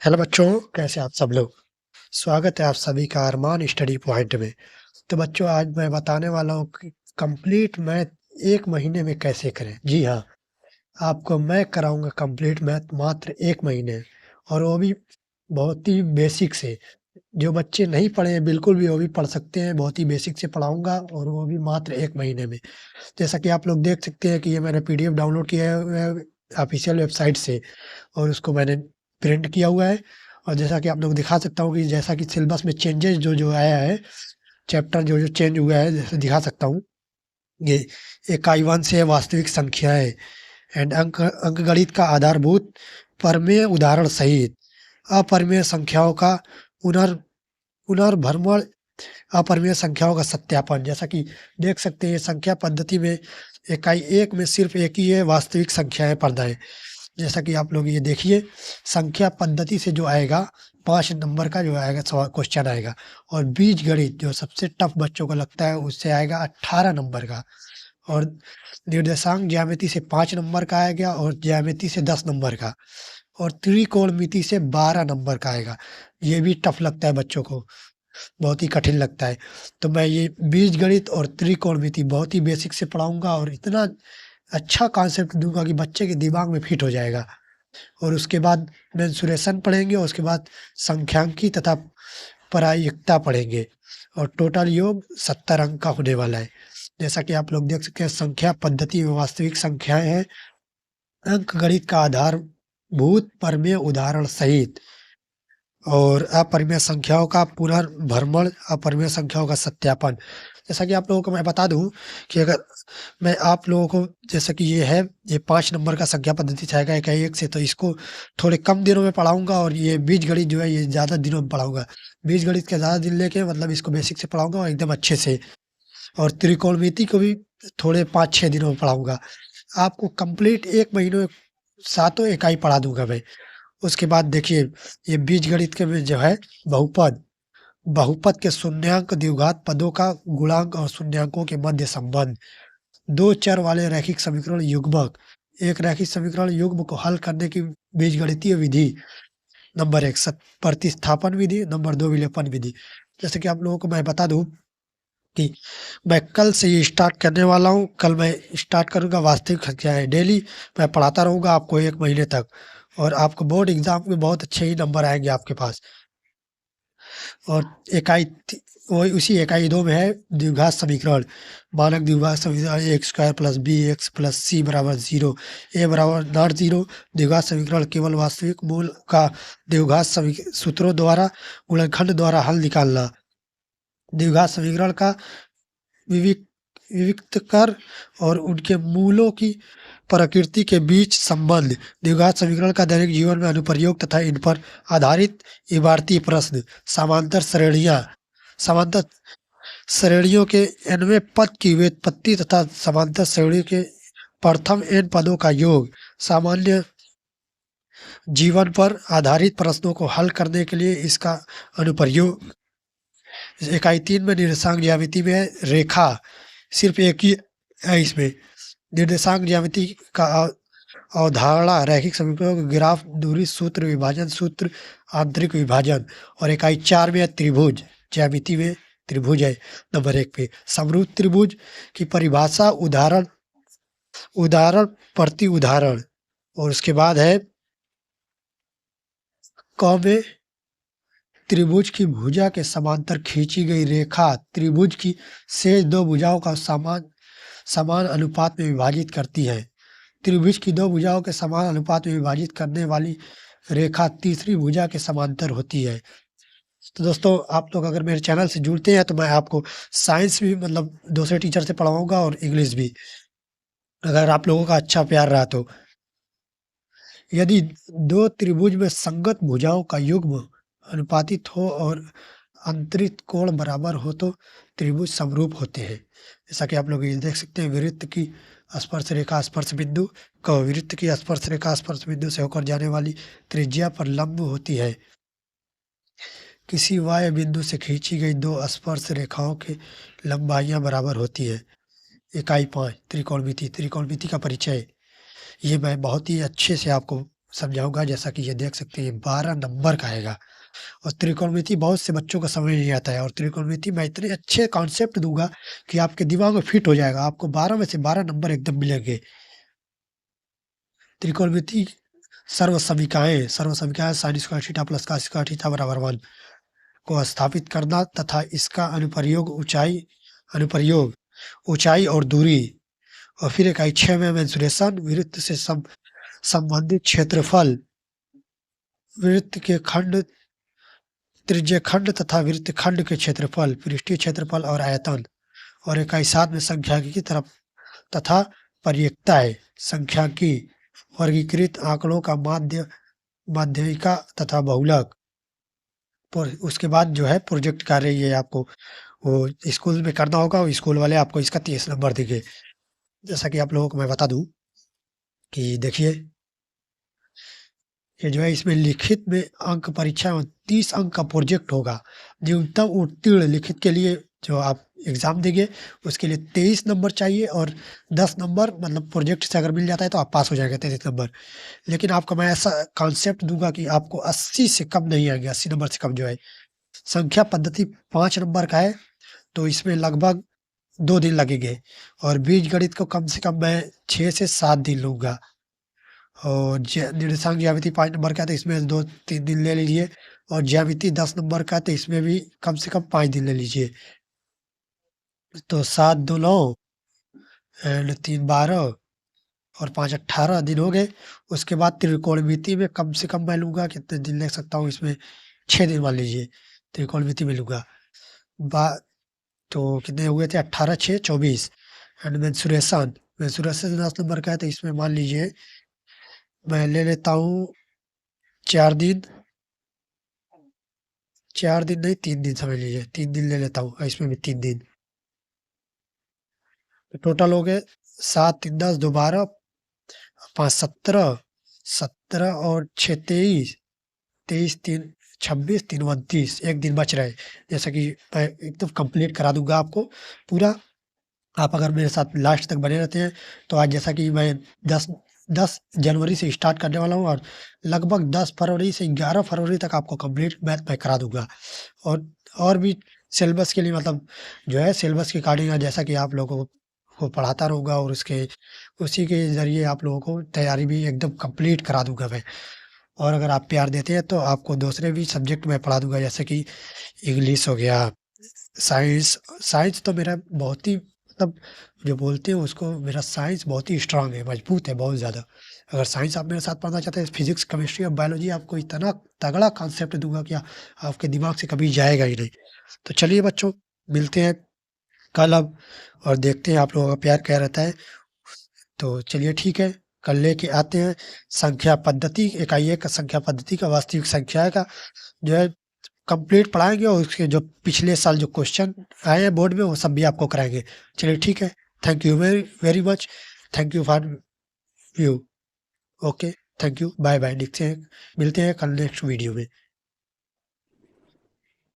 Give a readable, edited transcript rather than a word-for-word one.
Hello बच्चों, कैसे आप सब लोग? स्वागत है आप सभी का अरमान स्टडी पॉइंट में। तो बच्चों, आज मैं बताने वाला हूँ कि कंप्लीट मैथ 1 महीने में कैसे करें। जी हाँ, आपको मैं कराऊँगा कंप्लीट मैथ मात्र 1 महीने, और वो भी बहुत ही बेसिक से। जो बच्चे नहीं पढ़े हैं बिल्कुल भी, वो भी पढ़ सकते हैं। बहुत ही बेसिक से पढ़ाऊँगा और वो भी मात्र 1 महीने में। जैसा कि आप लोग देख सकते हैं कि ये मैंने पीडीएफ डाउनलोड किया है ऑफ़िशियल वेबसाइट से, और उसको मैंने प्रिंट किया हुआ है। और जैसा कि आप लोग दिखा सकता हूँ कि जैसा कि सिलेबस में चेंजेस जो-जो आया है, चैप्टर जो-जो चेंज हुआ है, जैसे दिखा सकता हूँ। ये इकाई 1 से वास्तविक संख्याएँ एंड अंकगणित का आधारभूत प्रमेय उदाहरण सहित अपरिमेय संख्याओं का पुनर् पुनर्भ्रमण, अपरिमेय संख्याओं का सत्यापन। जैसा कि देख सकते हैं, ये संख्या पद्धति में इकाई 1 में सिर्फ़ एक ही है, वास्तविक संख्याएँ पढ़ना। जैसा कि आप लोग ये देखिए, संख्या पद्धति से जो आएगा 5 नंबर का जो आएगा सवा क्वेश्चन आएगा, और बीजगणित जो सबसे टफ बच्चों को लगता है उससे आएगा 18 नंबर का, और निर्देशांक ज्यामिति से 5 नंबर का आएगा, और ज्यामिति से 10 नंबर का, और त्रिकोणमिति से 12 नंबर का आएगा। ये भी टफ लगता है बच्चों को, बहुत ही कठिन लगता है। तो मैं ये बीजगणित और त्रिकोणमिति बहुत ही बेसिक से पढ़ाऊँगा, और इतना अच्छा कॉन्सेप्ट दूँगा कि बच्चे के दिमाग में फिट हो जाएगा। और उसके बाद मेंसुरेशन पढ़ेंगे, और उसके बाद संख्यांकी तथा प्रायिकता पढ़ेंगे, और टोटल योग 70 अंक का होने वाला है। जैसा कि आप लोग देख सकते हैं, संख्या पद्धति में वास्तविक संख्याएँ हैं, अंकगणित का आधारभूत प्रमेय उदाहरण सहित, और अपरिमेय संख्याओं का पुनर्भ्रमण, अपरिमेय संख्याओं का सत्यापन। जैसा कि आप लोगों को मैं बता दूँ कि अगर मैं आप लोगों को, जैसा कि ये है, ये 5 नंबर का संख्या पद्धति से आएगा इकाई 1 से, तो इसको थोड़े कम दिनों में पढ़ाऊँगा, और ये बीजगणित जो है ये ज़्यादा दिनों में पढ़ाऊँगा। बीजगणित के ज़्यादा दिन लेके मतलब इसको बेसिक से पढ़ाऊँगा और एकदम अच्छे से, और त्रिकोणमिति को भी थोड़े 5-6 दिनों में पढ़ाऊँगा। आपको कंप्लीट 1 महीने में सातों इकाई पढ़ा दूँगा मैं। उसके बाद देखिए, ये बीजगणित के में जो है बहुपद, बहुपद के शून्याङ्क द्विघात पदों का गुणांक और शून्याङ्कों के मध्य संबंध, 2 चर वाले रैखिक समीकरण युग्मक, एक रैखिक समीकरण युग्म को हल करने की बीजगणितीय विधि, नंबर 1 प्रतिस्थापन विधि, नंबर 2 विलोपन विधि। जैसे कि आप लोगों को मैं बता दूँ कि मैं कल से ये स्टार्ट करने वाला हूँ। कल मैं स्टार्ट करूँगा वास्तविक संख्याएँ, डेली मैं पढ़ाता रहूँगा आपको 1 महीने तक, और आपको बोर्ड एग्ज़ाम में बहुत अच्छे ही नंबर आएँगे आपके पास। और इकाई ती वही उसी इकाई 2 में है द्विघात समीकरण, मानक द्विघात समीकरण x square plus b x plus c बराबर 0, ए बराबर नॉट 0। द्विघात समीकरण केवल वास्तविक मूल का द्विघात सूत्रों द्वारा गुणनखंड द्वारा हल निकालना। द्विघात समीकरण का विविक विविक्त कर और उनके मूलों की प्रकृति के बीच संबंध, द्विघात समीकरण का दैनिक जीवन में अनुप्रयोग तथा इन पर आधारित इबारती प्रश्न, समांतर श्रेणियाँ, समांतर श्रेणियों के nवें पद की व्युत्पत्ति तथा समांतर श्रेणी के प्रथम n पदों का योग, सामान्य जीवन पर आधारित प्रश्नों को हल करने के लिए इसका अनुप्रयोग। इकाई 3 में निर्देशांक ज्यामिति में है रेखा, सिर्फ एक ही है इसमें। निर्देशांक ज्यामिति का अवधारणा, रैखिक समीकरणों, ग्राफ, दूरी सूत्र, विभाजन सूत्र, आंतरिक विभाजन। और इकाई 4 में है त्रिभुज, ज्यामिति में त्रिभुज है नंबर 1 पे। समरूप त्रिभुज की परिभाषा, उदाहरण, उदाहरण प्रति उदाहरण। और उसके बाद है क में त्रिभुज की भुजा के समांतर खींची गई रेखा त्रिभुज की शेष 2 भुजाओं का समान अनुपात में विभाजित करती है। त्रिभुज की 2 भुजाओं के समान अनुपात में विभाजित करने वाली रेखा तीसरी भुजा के समांतर होती है। तो दोस्तों, आप लोग अगर मेरे चैनल से जुड़ते हैं तो मैं आपको साइंस भी मतलब दूसरे टीचर से पढ़ाऊँगा, और इंग्लिश भी, अगर आप लोगों का अच्छा प्यार रहा तो। यदि 2 त्रिभुज में संगत भुजाओं का युग्म अनुपातिक हो और अंतरित कोण बराबर हो तो त्रिभुज समरूप होते हैं। जैसा कि आप लोग ये देख सकते हैं, वृत्त की स्पर्श रेखा स्पर्श बिंदु क, वृत्त की स्पर्श रेखा स्पर्श बिंदु से होकर जाने वाली त्रिज्या पर लंब होती है। किसी वाय बिंदु से खींची गई 2 स्पर्श रेखाओं की लंबाइयां बराबर होती है। इकाई 5 त्रिकोणमिति, त्रिकोणमिति का परिचय। ये मैं बहुत ही अच्छे से आपको समझाऊँगा। जैसा कि ये देख सकते हैं, ये 12 नंबर का आएगा और त्रिकोणमिति बहुत से बच्चों को समझ नहीं आता है और त्रिकोणमिति मैं इतने अच्छे कॉन्सेप्ट दूँगा कि आपके दिमाग में फिट हो जाएगा। आपको 12 में से 12 नंबर एकदम मिलेंगे। त्रिकोणमिति सर्वसमीकाएँ sin square theta plus cos square theta बराबर 1 को स्थापित करना तथा इसका अनुप्रयोग ऊँचाई और दूरी और फिर इकाई 6 में मेंसुरेशन वृत्त से संबंधित क्षेत्रफल, वृत्त के खंड, त्रिज्यखंड तथा वृत्तखंड के क्षेत्रफल, पृष्ठीय क्षेत्रफल और आयतन और इकाई 7 में सांख्यिकी तरफ तथा पर्यायताएँ, सांख्यिकी, वर्गीकृत आंकड़ों का माध्यिका तथा बहुलक। उसके बाद जो है प्रोजेक्ट कार्य ये आपको वो स्कूल में करना होगा और स्कूल वाले आपको इसका 30 नंबर देंगे। जैसा कि आप लोगों को मैं बता दूँ कि देखिए, ये जो है इसमें लिखित में अंक परीक्षा में 30 अंक का प्रोजेक्ट होगा। न्यूनतम उत्तीर्ण लिखित के लिए जो आप एग्ज़ाम देंगे उसके लिए 23 नंबर चाहिए और 10 नंबर मतलब प्रोजेक्ट से अगर मिल जाता है तो आप पास हो जाएँगे 33 नंबर। लेकिन आपको मैं ऐसा कॉन्सेप्ट दूँगा कि आपको 80 से कम नहीं आएँगे, 80 नंबर से कम जो है। संख्या पद्धति 5 नंबर का है, तो इसमें लगभग 2 दिन लगेंगे और बीजगणित को कम से कम मैं 6 से 7 दिन लूँगा और निर्देशांक ज्यामिति 5 नंबर का है, तो इसमें 2-3 दिन ले लीजिए और ज्यामिति 10 नंबर का है, तो इसमें भी कम से कम 5 दिन ले लीजिए। तो 7 2 9 एंड 3 12 और 5 18 दिन हो गए। उसके बाद त्रिकोणमिति में कम से कम मैं लूँगा कितने दिन ले सकता हूँ इसमें 6 दिन मान लीजिए, त्रिकोणमिति में लूँगा। बा तो कितने हुए थे 18 6 24 एंड मेंसुरेशन 10 नंबर का है, तो इसमें मान लीजिए मैं ले लेता हूँ 4 दिन 4 दिन नहीं 3 दिन समझ लीजिए, 3 दिन ले लेता हूँ, इसमें भी 3 दिन। तो टोटल हो गए 7 3 10 2 12 5 17 17 और 6 23 23 3 26 3 29 1 दिन बच रहा है। जैसा कि मैं एकदम कंप्लीट करा दूँगा आपको पूरा। आप अगर मेरे साथ लास्ट तक बने रहते हैं, तो आज जैसा कि मैं 10 जनवरी से स्टार्ट करने वाला हूँ और लगभग 10 फरवरी से 11 फरवरी तक आपको कंप्लीट मैथ मैं करा दूँगा। और भी सिलेबस के लिए मतलब जो है सिलेबस के अकॉर्डिंग जैसा कि आप लोगों को पढ़ाता रहूँगा और उसी के ज़रिए आप लोगों को तैयारी भी एकदम कंप्लीट करा दूँगा मैं। और अगर आप प्यार देते हैं तो आपको दूसरे भी सब्जेक्ट मैं पढ़ा दूँगा, जैसे कि इंग्लिश हो गया, साइंस तो मेरा बहुत ही मतलब जो बोलते हैं उसको मेरा साइंस बहुत ही स्ट्रांग है, मजबूत है बहुत ज़्यादा। अगर साइंस आप मेरे साथ पढ़ना चाहते हैं, फिज़िक्स, केमिस्ट्री और बायोलॉजी आपको इतना तगड़ा कॉन्सेप्ट दूँगा कि आपके दिमाग से कभी जाएगा ही नहीं। तो चलिए बच्चों, मिलते हैं कल अब और देखते हैं आप लोगों का प्यार क्या रहता है। तो चलिए ठीक है, कल लेके आते हैं संख्या पद्धति, इकाई 1 का संख्या पद्धति का वास्तविक संख्या का जो है कंप्लीट पढ़ाएँगे और उसके जो पिछले साल जो क्वेश्चन आए हैं बोर्ड में वो सब भी आपको कराएँगे। चलिए ठीक है, thank you very very much, thank you for view. Okay, thank you, bye bye, मिलते हैं कल नेक्स्ट वीडियो में।